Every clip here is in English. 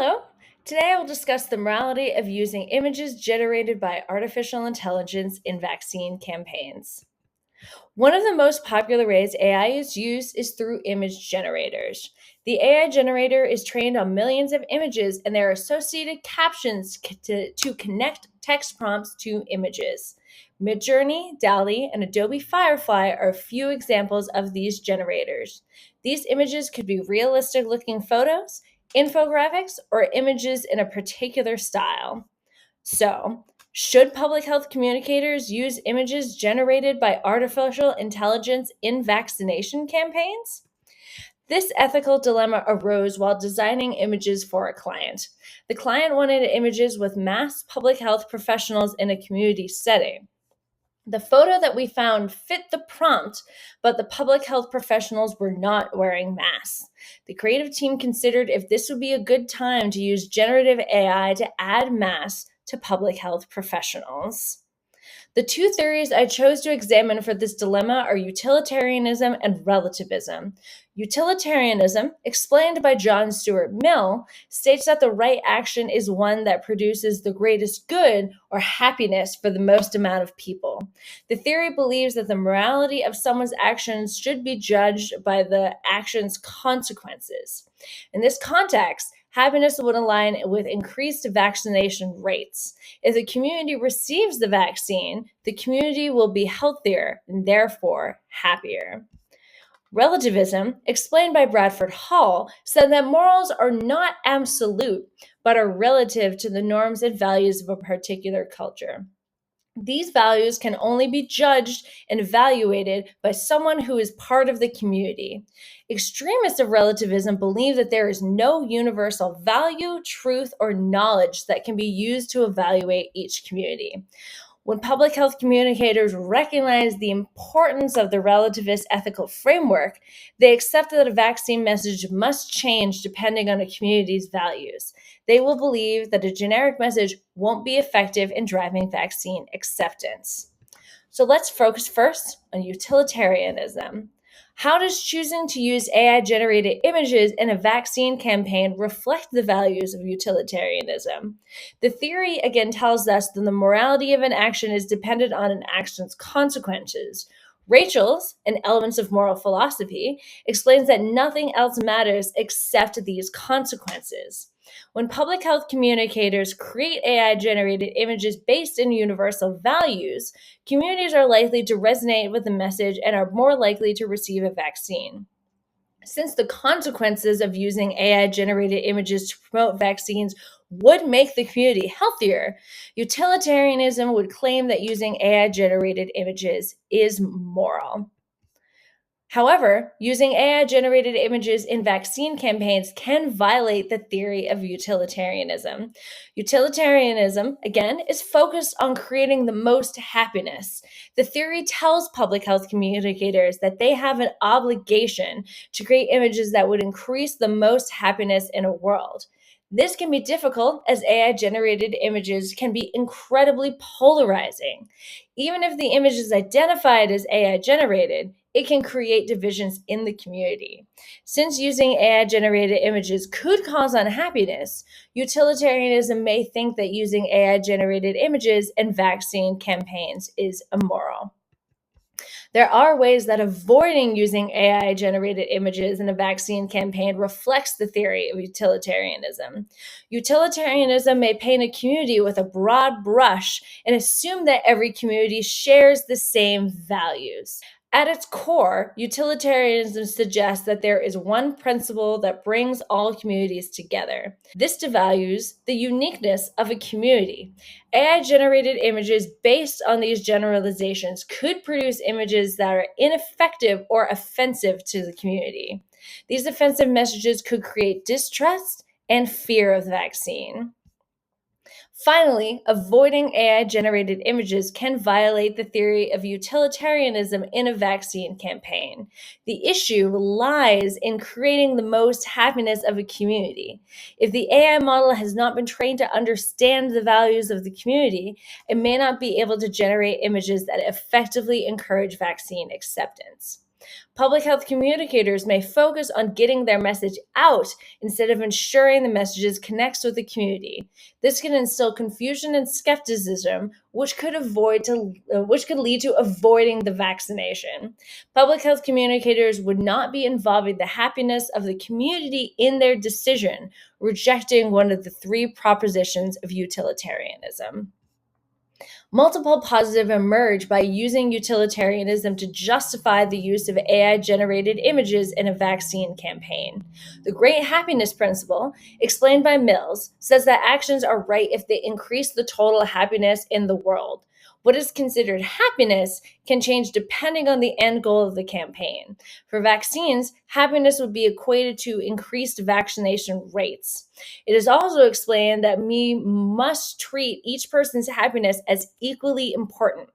Hello. Today I will discuss the morality of using images generated by artificial intelligence in vaccine campaigns. One of the most popular ways AI is used is through image generators. The AI generator is trained on millions of images and their associated captions to connect text prompts to images. Midjourney, DALL-E, and Adobe Firefly are a few examples of these generators. These images could be realistic looking photos, infographics, or images in a particular style. So, should public health communicators use images generated by artificial intelligence in vaccination campaigns? This ethical dilemma arose while designing images for a client. The client wanted images with mass public health professionals in a community setting. The photo that we found fit the prompt, but the public health professionals were not wearing masks. The creative team considered if this would be a good time to use generative AI to add masks to public health professionals. The two theories I chose to examine for this dilemma are utilitarianism and relativism. Utilitarianism, explained by John Stuart Mill, states that the right action is one that produces the greatest good or happiness for the most amount of people. The theory believes that the morality of someone's actions should be judged by the action's consequences. In this context, happiness would align with increased vaccination rates. If the community receives the vaccine, the community will be healthier and therefore happier. Relativism, explained by Bradford Hall, said that morals are not absolute, but are relative to the norms and values of a particular culture. These values can only be judged and evaluated by someone who is part of the community. Extremists of relativism believe that there is no universal value, truth, or knowledge that can be used to evaluate each community. When public health communicators recognize the importance of the relativist ethical framework, they accept that a vaccine message must change depending on a community's values. They will believe that a generic message won't be effective in driving vaccine acceptance. So let's focus first on utilitarianism. How does choosing to use AI-generated images in a vaccine campaign reflect the values of utilitarianism? The theory again tells us that the morality of an action is dependent on an action's consequences. Rachel's, in Elements of Moral Philosophy, explains that nothing else matters except these consequences. When public health communicators create AI-generated images based in universal values, communities are likely to resonate with the message and are more likely to receive a vaccine. Since the consequences of using AI-generated images to promote vaccines would make the community healthier, utilitarianism would claim that using AI-generated images is moral. However, using AI-generated images in vaccine campaigns can violate the theory of utilitarianism. Utilitarianism, again, is focused on creating the most happiness. The theory tells public health communicators that they have an obligation to create images that would increase the most happiness in a world. This can be difficult as AI-generated images can be incredibly polarizing. Even if the image is identified as AI-generated, it can create divisions in the community. Since using AI-generated images could cause unhappiness, utilitarianism may think that using AI-generated images in vaccine campaigns is immoral. There are ways that avoiding using AI-generated images in a vaccine campaign reflects the theory of utilitarianism. Utilitarianism may paint a community with a broad brush and assume that every community shares the same values. At its core, utilitarianism suggests that there is one principle that brings all communities together. This devalues the uniqueness of a community. AI-generated images based on these generalizations could produce images that are ineffective or offensive to the community. These offensive messages could create distrust and fear of the vaccine. Finally, avoiding AI-generated images can violate the theory of utilitarianism in a vaccine campaign. The issue lies in creating the most happiness of a community. If the AI model has not been trained to understand the values of the community, it may not be able to generate images that effectively encourage vaccine acceptance. Public health communicators may focus on getting their message out instead of ensuring the messages connects with the community. This can instill confusion and skepticism, which could lead to avoiding the vaccination. Public health communicators would not be involving the happiness of the community in their decision, rejecting one of the three propositions of utilitarianism. Multiple positives emerge by using utilitarianism to justify the use of AI-generated images in a vaccine campaign. The Great Happiness Principle, explained by Mills, says that actions are right if they increase the total happiness in the world. What is considered happiness can change depending on the end goal of the campaign. For vaccines, happiness would be equated to increased vaccination rates. It is also explained that we must treat each person's happiness as equally important.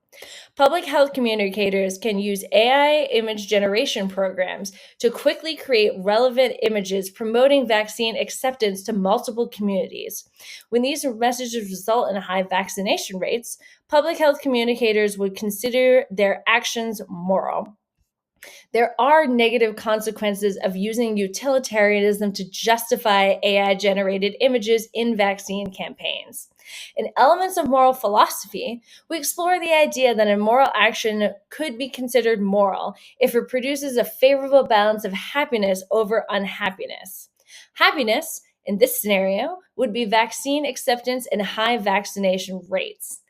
Public health communicators can use AI image generation programs to quickly create relevant images promoting vaccine acceptance to multiple communities. When these messages result in high vaccination rates, public health communicators would consider their actions moral. There are negative consequences of using utilitarianism to justify AI-generated images in vaccine campaigns. In Elements of Moral Philosophy, we explore the idea that a moral action could be considered moral if it produces a favorable balance of happiness over unhappiness. Happiness, in this scenario, would be vaccine acceptance and high vaccination rates.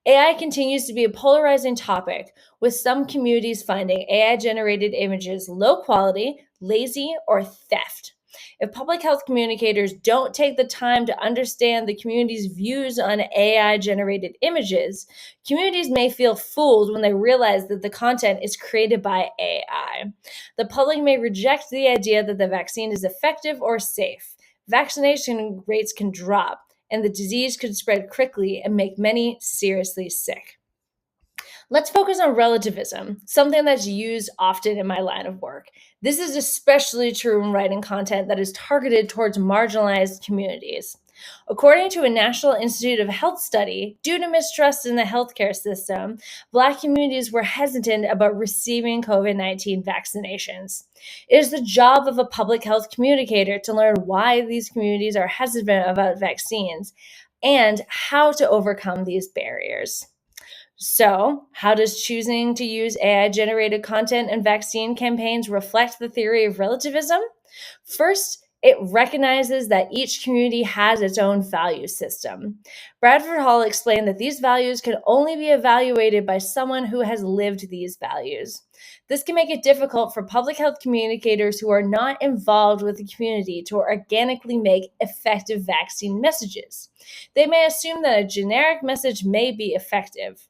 AI continues to be a polarizing topic, with some communities finding AI-generated images low quality, lazy, or theft. If public health communicators don't take the time to understand the community's views on AI-generated images, communities may feel fooled when they realize that the content is created by AI. The public may reject the idea that the vaccine is effective or safe. Vaccination rates can drop, and the disease could spread quickly and make many seriously sick. Let's focus on relativism, something that's used often in my line of work. This is especially true when writing content that is targeted towards marginalized communities. According to a National Institute of Health study, due to mistrust in the healthcare system, Black communities were hesitant about receiving COVID-19 vaccinations. It is the job of a public health communicator to learn why these communities are hesitant about vaccines and how to overcome these barriers. So, how does choosing to use AI-generated content in vaccine campaigns reflect the theory of relativism? First, it recognizes that each community has its own value system. Bradford Hall explained that these values can only be evaluated by someone who has lived these values. This can make it difficult for public health communicators who are not involved with the community to organically make effective vaccine messages. They may assume that a generic message may be effective.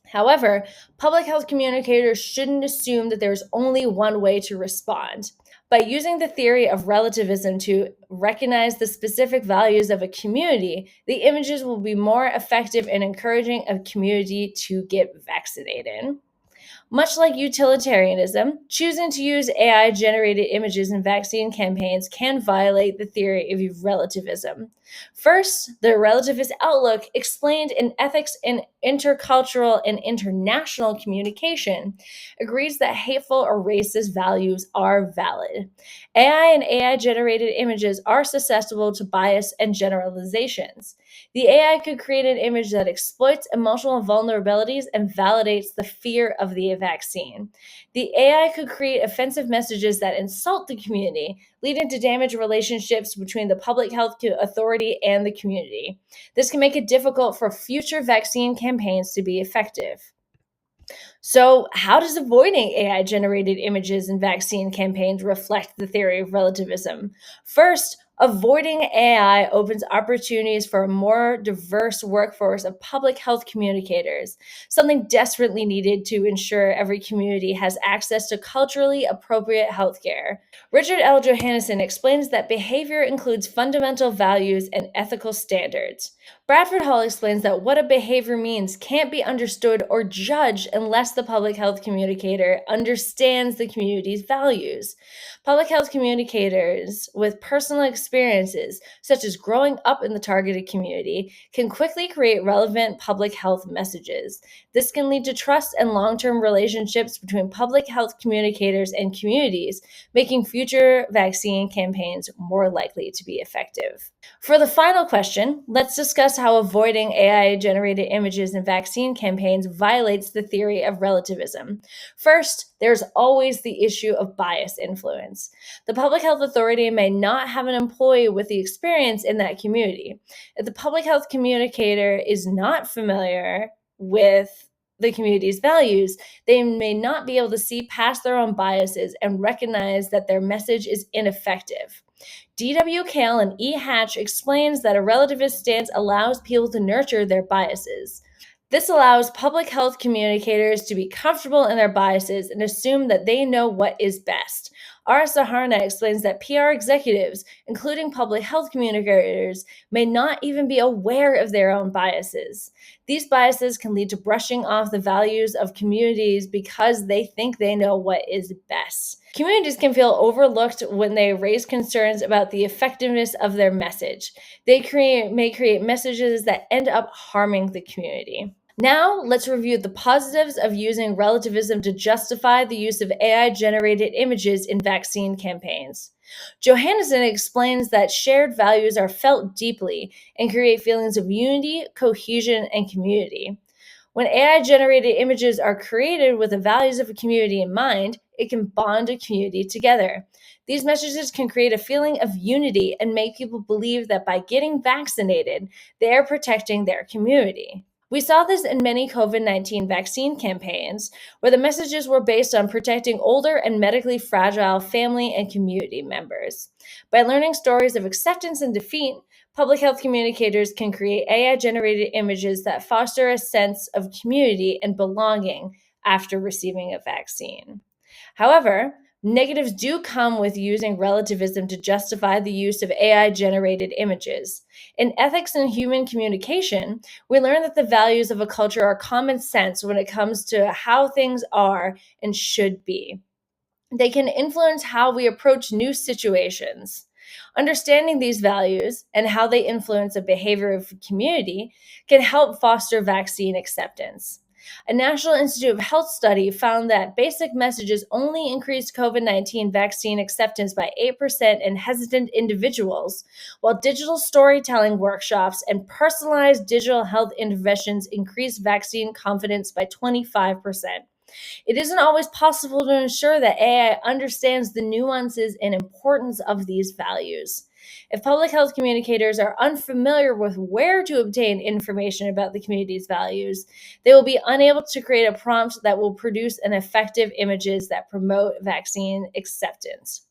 However, public health communicators shouldn't assume that there's only one way to respond. By using the theory of relativism to recognize the specific values of a community, the images will be more effective in encouraging a community to get vaccinated. Much like utilitarianism, choosing to use AI-generated images in vaccine campaigns can violate the theory of relativism. First, the relativist outlook, explained in Ethics in Intercultural and International Communication, agrees that hateful or racist values are valid. AI and AI-generated images are susceptible to bias and generalizations. The AI could create an image that exploits emotional vulnerabilities and validates the fear of the vaccine. The AI could create offensive messages that insult the community, leading to damaged relationships between the public health authority and the community. This can make it difficult for future vaccine campaigns to be effective. So, how does avoiding AI-generated images in vaccine campaigns reflect the theory of relativism? First, avoiding AI opens opportunities for a more diverse workforce of public health communicators, something desperately needed to ensure every community has access to culturally appropriate healthcare. Richard L. Johannesson explains that behavior includes fundamental values and ethical standards. Bradford Hall explains that what a behavior means can't be understood or judged unless the public health communicator understands the community's values. Public health communicators with personal experience experiences, such as growing up in the targeted community, can quickly create relevant public health messages. This can lead to trust and long-term relationships between public health communicators and communities, making future vaccine campaigns more likely to be effective. For the final question, let's discuss how avoiding AI-generated images in vaccine campaigns violates the theory of relativism. First, there's always the issue of bias influence. The public health authority may not have an employee with the experience in that community. If the public health communicator is not familiar with the community's values, they may not be able to see past their own biases and recognize that their message is ineffective. D.W. Kale and E. Hatch explains that a relativist stance allows people to nurture their biases. This allows public health communicators to be comfortable in their biases and assume that they know what is best. R. Saharna explains that PR executives, including public health communicators, may not even be aware of their own biases. These biases can lead to brushing off the values of communities because they think they know what is best. Communities can feel overlooked when they raise concerns about the effectiveness of their message. They may create messages that end up harming the community. Now, let's review the positives of using relativism to justify the use of AI-generated images in vaccine campaigns. Johannesson explains that shared values are felt deeply and create feelings of unity, cohesion, and community. When AI-generated images are created with the values of a community in mind, it can bond a community together. These messages can create a feeling of unity and make people believe that by getting vaccinated, they are protecting their community. We saw this in many COVID-19 vaccine campaigns, where the messages were based on protecting older and medically fragile family and community members. By learning stories of acceptance and defeat, public health communicators can create AI-generated images that foster a sense of community and belonging after receiving a vaccine. However, negatives do come with using relativism to justify the use of AI-generated images. In ethics and human communication, we learn that the values of a culture are common sense when it comes to how things are and should be. They can influence how we approach new situations. Understanding these values and how they influence the behavior of a community can help foster vaccine acceptance. A National Institute of Health study found that basic messages only increased COVID-19 vaccine acceptance by 8% in hesitant individuals, while digital storytelling workshops and personalized digital health interventions increased vaccine confidence by 25%. It isn't always possible to ensure that AI understands the nuances and importance of these values. If public health communicators are unfamiliar with where to obtain information about the community's values, they will be unable to create a prompt that will produce an effective images that promote vaccine acceptance.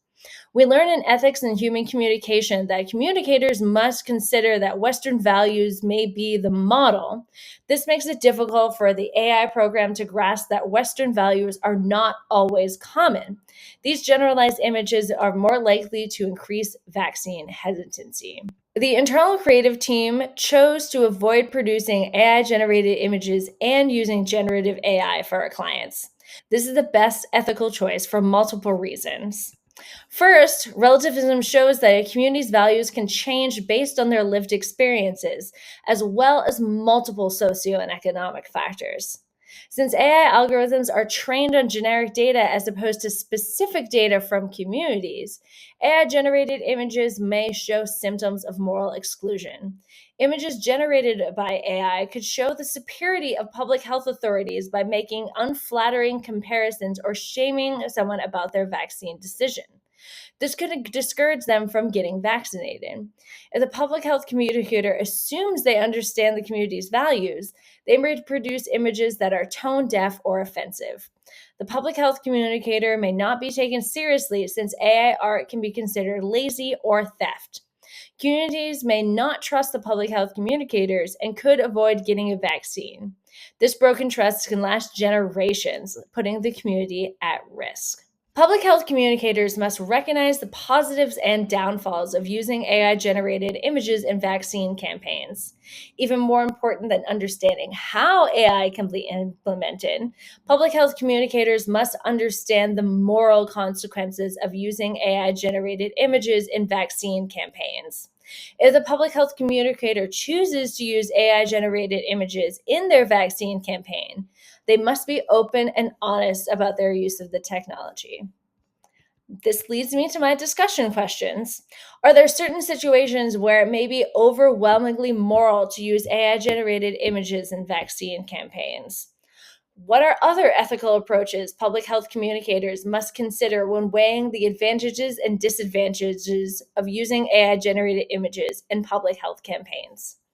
We learn in ethics and human communication that communicators must consider that Western values may be the model. This makes it difficult for the AI program to grasp that Western values are not always common. These generalized images are more likely to increase vaccine hesitancy. The internal creative team chose to avoid producing AI-generated images and using generative AI for our clients. This is the best ethical choice for multiple reasons. First, relativism shows that a community's values can change based on their lived experiences, as well as multiple socio and economic factors. Since AI algorithms are trained on generic data as opposed to specific data from communities, AI-generated images may show symptoms of moral exclusion. Images generated by AI could show the superiority of public health authorities by making unflattering comparisons or shaming someone about their vaccine decision. This could discourage them from getting vaccinated. If the public health communicator assumes they understand the community's values, they may produce images that are tone deaf or offensive. The public health communicator may not be taken seriously since AI art can be considered lazy or theft. Communities may not trust the public health communicators and could avoid getting a vaccine. This broken trust can last generations, putting the community at risk. Public health communicators must recognize the positives and downfalls of using AI generated images in vaccine campaigns. Even more important than understanding how AI can be implemented, public health communicators must understand the moral consequences of using AI generated images in vaccine campaigns. If the public health communicator chooses to use AI generated images in their vaccine campaign, they must be open and honest about their use of the technology. This leads me to my discussion questions. Are there certain situations where it may be overwhelmingly moral to use AI generated images in vaccine campaigns? What are other ethical approaches public health communicators must consider when weighing the advantages and disadvantages of using AI generated images in public health campaigns?